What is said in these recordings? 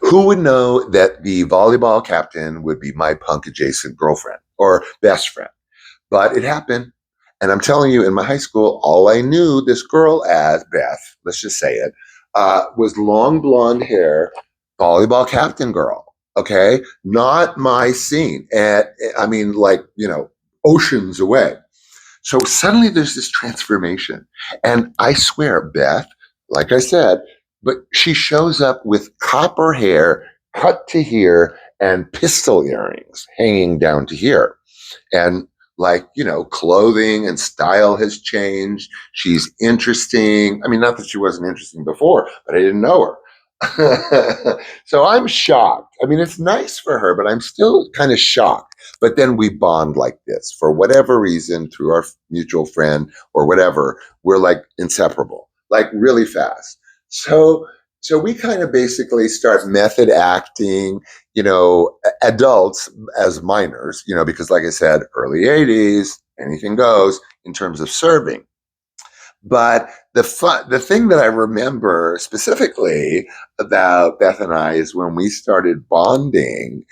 Who would know that the volleyball captain would be my punk adjacent girlfriend or best friend? But it happened. And I'm telling you, in my high school, all I knew this girl as Beth, let's just say it, was long blonde hair, volleyball captain girl. Okay. Not my scene. And I mean, like, oceans away. So suddenly there's this transformation. And I swear, Beth, like I said, but she shows up with copper hair cut to here and pistol earrings hanging down to here. And like, clothing and style has changed. She's interesting. I mean, not that she wasn't interesting before, but I didn't know her. So I'm shocked. I mean, it's nice for her, but I'm still kind of shocked. But then we bond like this for whatever reason through our mutual friend or whatever. We're like inseparable, like really fast. So we kind of basically start method acting, adults as minors, because like I said, early 80s, anything goes in terms of serving. But the thing that I remember specifically about Beth and I is when we started bonding.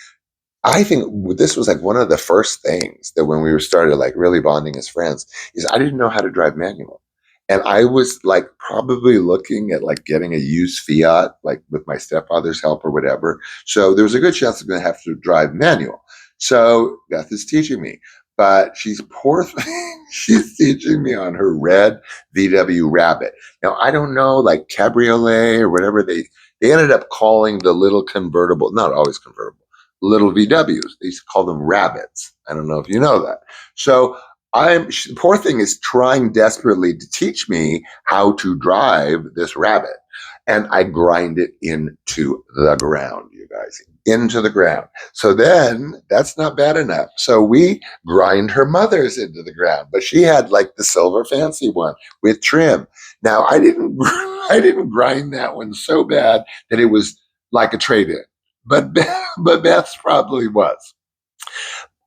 I think this was like one of the first things that when we were started like really bonding as friends is I didn't know how to drive manual. And I was like probably looking at like getting a used Fiat, like with my stepfather's help or whatever. So there was a good chance I'm going to have to drive manual. So Beth is teaching me, but she's poor thing. She's teaching me on her red VW Rabbit. Now I don't know, like cabriolet or whatever they ended up calling the little convertible, not always convertible little VWs. They used to call them rabbits. I don't know if you know that. So poor thing is trying desperately to teach me how to drive this rabbit. And I grind it into the ground, you guys, into the ground. So then that's not bad enough. So we grind her mother's into the ground, but she had like the silver fancy one with trim. Now I didn't, I didn't grind that one so bad that it was like a trade-in, but but Beth's probably was.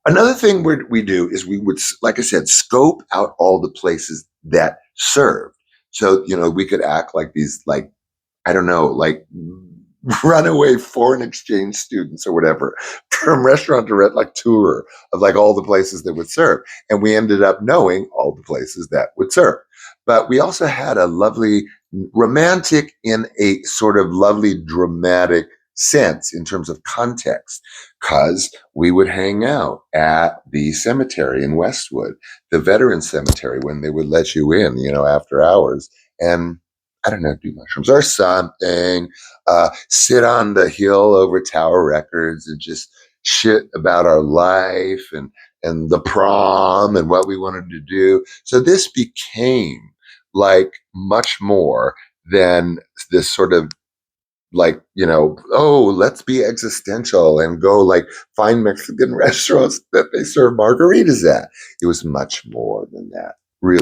Another thing we do is we would, like I said, scope out all the places that serve. So we could act like these, like I don't know, like runaway foreign exchange students or whatever, from restaurant to like tour of like all the places that would serve, and we ended up knowing all the places that would serve. But we also had a lovely romantic in a sort of lovely dramatic sense in terms of context, because we would hang out at the cemetery in Westwood, the veteran cemetery, when they would let you in, after hours, and I don't know, do mushrooms or something, sit on the hill over Tower Records and just shit about our life and the prom and what we wanted to do. So this became like much more than this sort of like, oh, let's be existential and go like find Mexican restaurants that they serve margaritas at. It was much more than that.